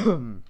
Don't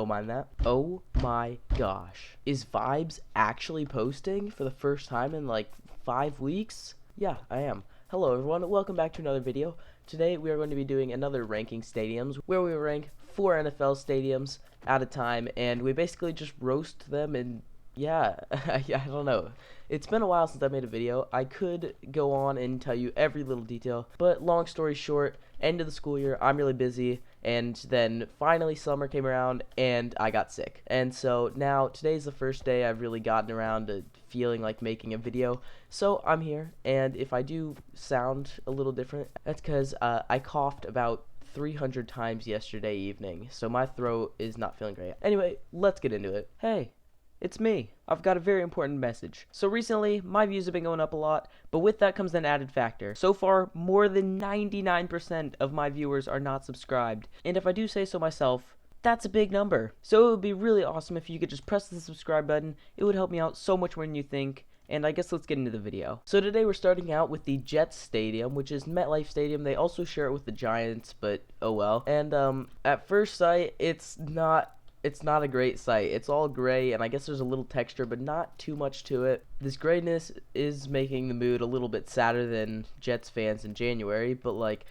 mind that. Oh my gosh. Is Vibes actually posting for the first time in like 5 weeks? Yeah, I am. Hello everyone, welcome back to another video. Today we are going to be doing another ranking stadiums where we rank 4 NFL stadiums at a time, and we basically just roast them. And yeah, I don't know. It's been a while since I made a video. I could go on and tell you every little detail, but long story short, end of the school year, I'm really busy, and then finally summer came around and I got sick. And so now today's the first day I've really gotten around to feeling like making a video. So I'm here, and if I do sound a little different, that's because I coughed about 300 times yesterday evening, so my throat is not feeling great. Anyway, let's get into it. Hey, it's me. I've got a very important message. So recently, my views have been going up a lot, but with that comes an added factor. So far, more than 99% of my viewers are not subscribed, and if I do say so myself, that's a big number. So it would be really awesome if you could just press the subscribe button. It would help me out so much more than you think. And I guess let's get into the video. So today we're starting out with the Jets Stadium, which is MetLife Stadium. They also share it with the Giants, but oh well. And at first sight, it's not a great sight. It's all gray, and I guess there's a little texture, but not too much to it. This grayness is making the mood a little bit sadder than Jets fans in January, but like,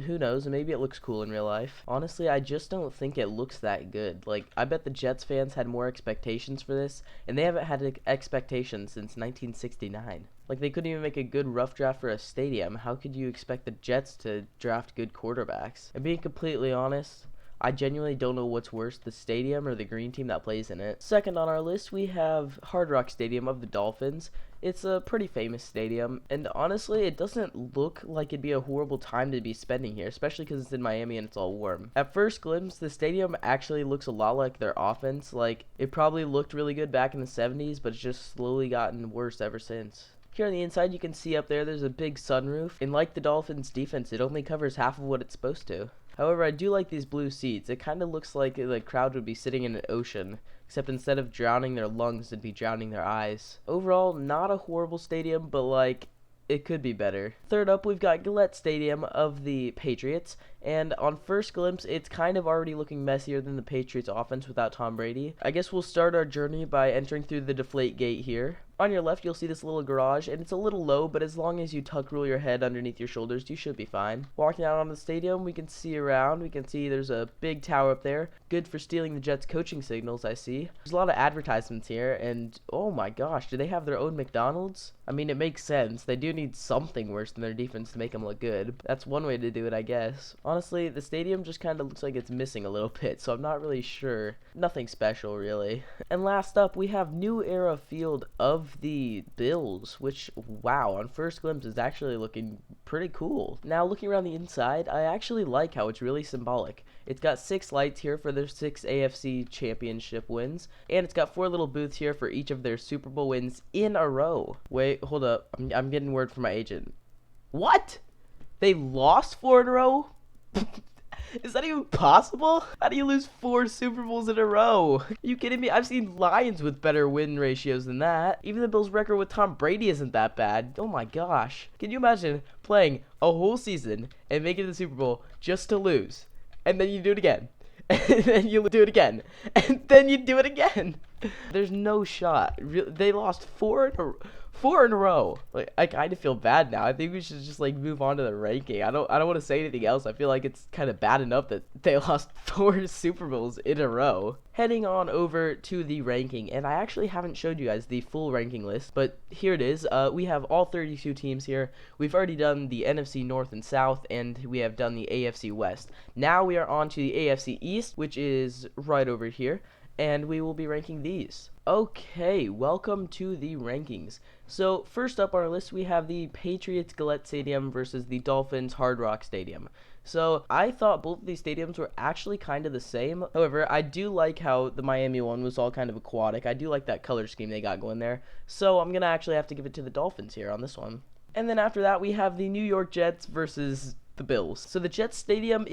who knows, maybe it looks cool in real life. Honestly, I just don't think it looks that good. Like, I bet the Jets fans had more expectations for this, and they haven't had expectations since 1969. Like, they couldn't even make a good rough draft for a stadium. How could you expect the Jets to draft good quarterbacks? And being completely honest, I genuinely don't know what's worse, the stadium or the green team that plays in it. Second on our list, we have Hard Rock Stadium of the Dolphins. It's a pretty famous stadium, and honestly, it doesn't look like it'd be a horrible time to be spending here, especially because it's in Miami and it's all warm. At first glimpse, the stadium actually looks a lot like their offense. Like, it probably looked really good back in the 70s, but it's just slowly gotten worse ever since. Here on the inside, you can see up there's a big sunroof, and like the Dolphins' defense, it only covers half of what it's supposed to. However, I do like these blue seats. It kind of looks like the crowd would be sitting in an ocean, except instead of drowning their lungs, it'd be drowning their eyes. Overall, not a horrible stadium, but like, it could be better. Third up, we've got Gillette Stadium of the Patriots, and on first glimpse, it's kind of already looking messier than the Patriots offense without Tom Brady. I guess we'll start our journey by entering through the deflate gate here. On your left, you'll see this little garage, and it's a little low, but as long as you tuck rule your head underneath your shoulders, you should be fine. Walking out onto the stadium, we can see around. We can see there's a big tower up there. Good for stealing the Jets' coaching signals, I see. There's a lot of advertisements here, and oh my gosh, do they have their own McDonald's? I mean, it makes sense. They do need something worse than their defense to make them look good. That's one way to do it, I guess. Honestly, the stadium just kind of looks like it's missing a little bit, so I'm not really sure. Nothing special, really. And last up, we have New Era Field of the Bills, which, wow, on first glimpse is actually looking pretty cool. Now, looking around the inside, I actually like how it's really symbolic. It's got 6 lights here for their 6 AFC championship wins, and it's got 4 little booths here for each of their Super Bowl wins in a row. Wait, hold up. I'm getting word from my agent. What? They lost 4 in a row? Is that even possible? How do you lose 4 Super Bowls in a row? Are you kidding me? I've seen Lions with better win ratios than that. Even the Bills' record with Tom Brady isn't that bad. Oh my gosh. Can you imagine playing a whole season and making it to the Super Bowl just to lose? And then you do it again. And then you do it again. And then you do it again. There's no shot. They lost 4 in a row. Like, I kind of feel bad now. I think we should just like move on to the ranking. I don't want to say anything else. I feel like it's kind of bad enough that they lost 4 Super Bowls in a row. Heading on over to the ranking, and I actually haven't showed you guys the full ranking list, but here it is. We have all 32 teams here. We've already done the NFC North and South, and we have done the AFC West. Now we are on to the AFC East, which is right over here, and we will be ranking these. Okay, welcome to the rankings. So first up on our list, we have the Patriots Gillette Stadium versus the Dolphins Hard Rock Stadium. So I thought both of these stadiums were actually kind of the same. However, I do like how the Miami one was all kind of aquatic. I do like that color scheme they got going there. So I'm going to actually have to give it to the Dolphins here on this one. And then after that, we have the New York Jets versus the Bills. So the Jets Stadium,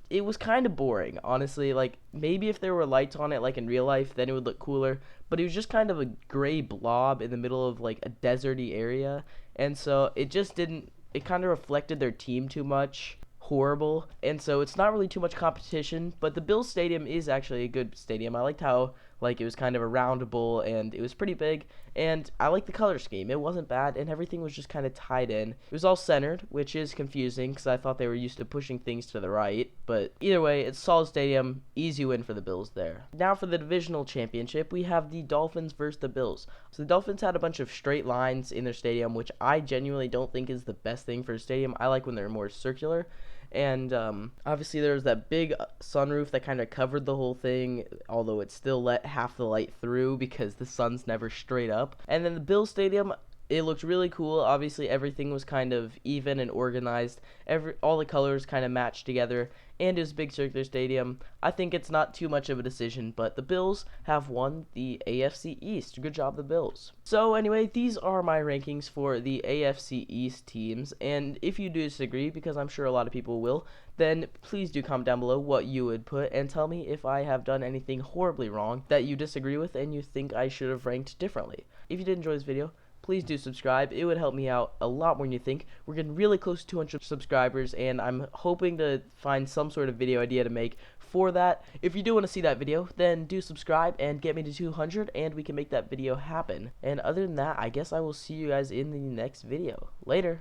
it was kind of boring, honestly. Like, maybe if there were lights on it like in real life, then it would look cooler. But it was just kind of a gray blob in the middle of like a deserty area. And so it just didn't, it kind of reflected their team too much. horrible, and so it's not really too much competition. But the Bills Stadium is actually a good stadium. I liked how it was kind of a round bowl and it was pretty big, and I like the color scheme. It wasn't bad, and everything was just kind of tied in. It was all centered, which is confusing because I thought they were used to pushing things to the right. But either way, it's a solid stadium, easy win for the Bills there. Now for the divisional championship, we have the Dolphins versus the Bills. So the Dolphins had a bunch of straight lines in their stadium, which I genuinely don't think is the best thing for a stadium. I like when they're more circular. And obviously there was that big sunroof that kind of covered the whole thing, although it still let half the light through because the sun's never straight up. And then the Bills Stadium, it looked really cool. Obviously everything was kind of even and organized. All the colors kind of matched together, and it was a big circular stadium. I think it's not too much of a decision, but the Bills have won the AFC East. Good job, the Bills. So anyway, these are my rankings for the AFC East teams, and if you do disagree, because I'm sure a lot of people will, then please do comment down below what you would put and tell me if I have done anything horribly wrong that you disagree with and you think I should have ranked differently. If you did enjoy this video, please do subscribe. It would help me out a lot more than you think. We're getting really close to 200 subscribers, and I'm hoping to find some sort of video idea to make for that. If you do want to see that video, then do subscribe and get me to 200, and we can make that video happen. And other than that, I guess I will see you guys in the next video. Later.